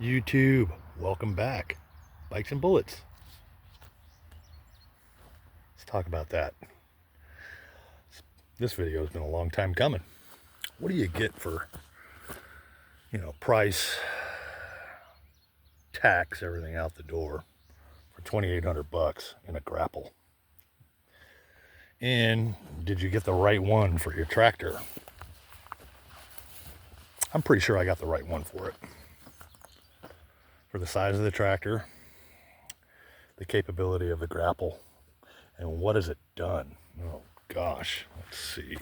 YouTube, welcome back. Bikes and bullets. Let's talk about that. This video has been a long time coming. What do you get for, price, tax, everything out the door for $2,800 in a grapple? And did you get the right one for your tractor? I'm pretty sure I got the right one for it. For the size of the tractor, the capability of the grapple, and what has it done? Oh gosh, let's see.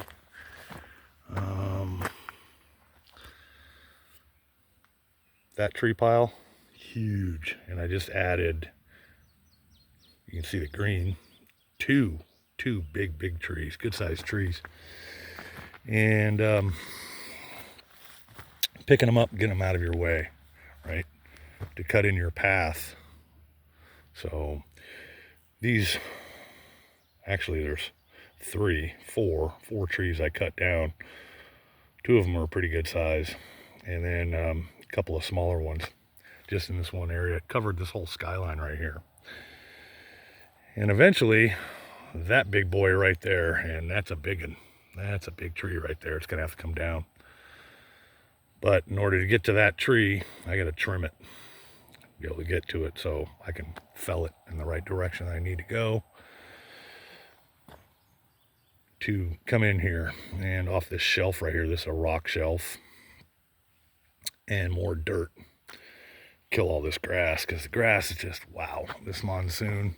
That tree pile, huge, and I just added, you can see the green, two big trees, good sized trees, and picking them up, getting them out of your way, right, to cut in your path. So these, actually there's four trees I cut down. Two of them are pretty good size, and then a couple of smaller ones just in this one area. It covered this whole skyline right here. And eventually that big boy right there, and that's a big one, that's a big tree right there, it's gonna have to come down. But in order to get to that tree, I got to trim it, be able to get to it so I can fell it in the right direction I need to go to come in here. And off this shelf right here, this is a rock shelf, and more dirt, kill all this grass, because the grass is just, wow, this monsoon,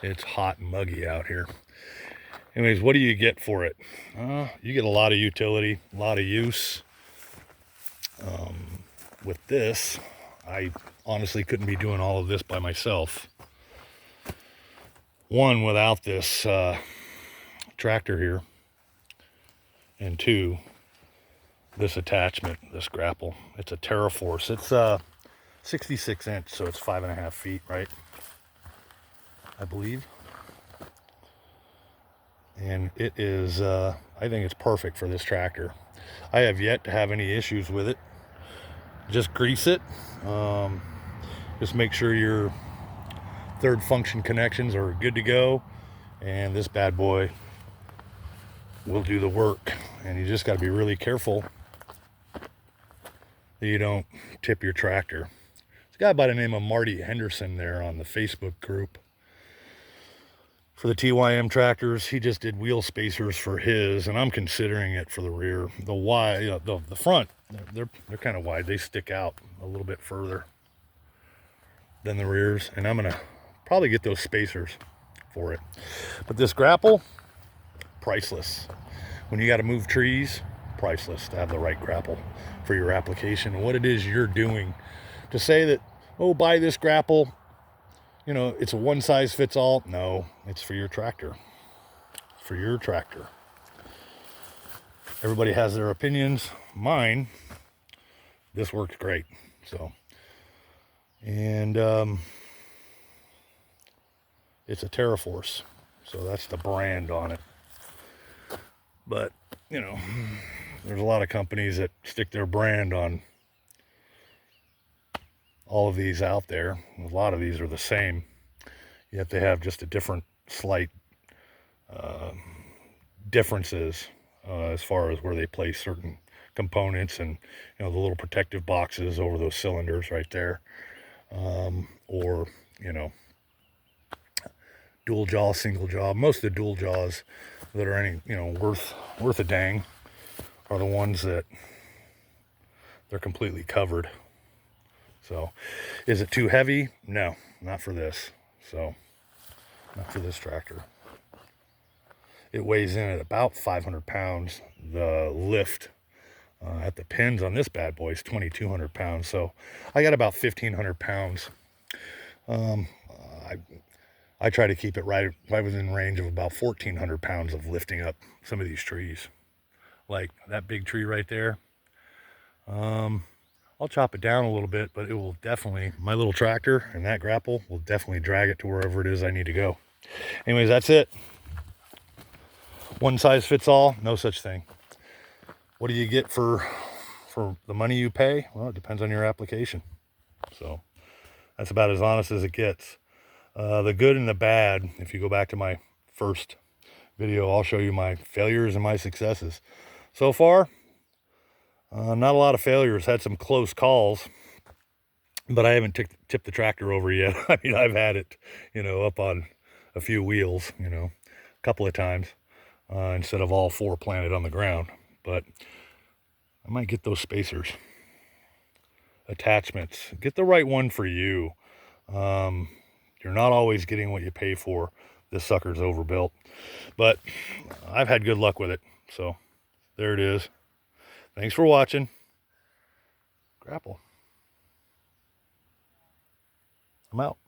it's hot and muggy out here. Anyways, what do you get for it? You get a lot of utility, a lot of use. With this, I honestly couldn't be doing all of this by myself. One, without this tractor here, and two, this attachment, this grapple. It's a TerraForce. It's 66 inch, so it's 5.5 feet, right? I believe. And it is, I think it's perfect for this tractor. I have yet to have any issues with it. Just grease it. Just make sure your third function connections are good to go, and this bad boy will do the work. And you just got to be really careful that you don't tip your tractor. There's a guy by the name of Marty Henderson there on the Facebook group for the TYM tractors. He just did wheel spacers for his, and I'm considering it for the rear. The front, they're kind of wide. They stick out a little bit further than the rears, and I'm gonna probably get those spacers for it. But this grapple, priceless. When you got to move trees, priceless to have the right grapple for your application and what it is you're doing. To say that, oh, buy this grapple, it's a one size fits all. No, it's for your tractor. For your tractor. Everybody has their opinions. Mine, this works great. So, and it's a TerraForce. So that's the brand on it. But, there's a lot of companies that stick their brand on all of these out there. A lot of these are the same, yet they have just a different slight differences as far as where they place certain components, and the little protective boxes over those cylinders right there, or dual jaw, single jaw. Most of the dual jaws that are any worth a dang are the ones that they're completely covered. So, is it too heavy? No, not for this. So, not for this tractor. It weighs in at about 500 pounds. The lift at the pins on this bad boy is 2,200 pounds. So, I got about 1,500 pounds. I try to keep it right within range of about 1,400 pounds of lifting up some of these trees. Like that big tree right there. I'll chop it down a little bit, but it will definitely, my little tractor and that grapple will definitely drag it to wherever it is I need to go. Anyways, that's it. One size fits all, no such thing. What do you get for the money you pay? Well, it depends on your application. So that's about as honest as it gets. The good and the bad, if you go back to my first video, I'll show you my failures and my successes. So far, not a lot of failures. Had some close calls, but I haven't tipped the tractor over yet. I mean, I've had it, up on a few wheels, a couple of times, instead of all four planted on the ground. But I might get those spacers. Attachments. Get the right one for you. You're not always getting what you pay for. This sucker's overbuilt. But I've had good luck with it. So there it is. Thanks for watching. Grapple. I'm out.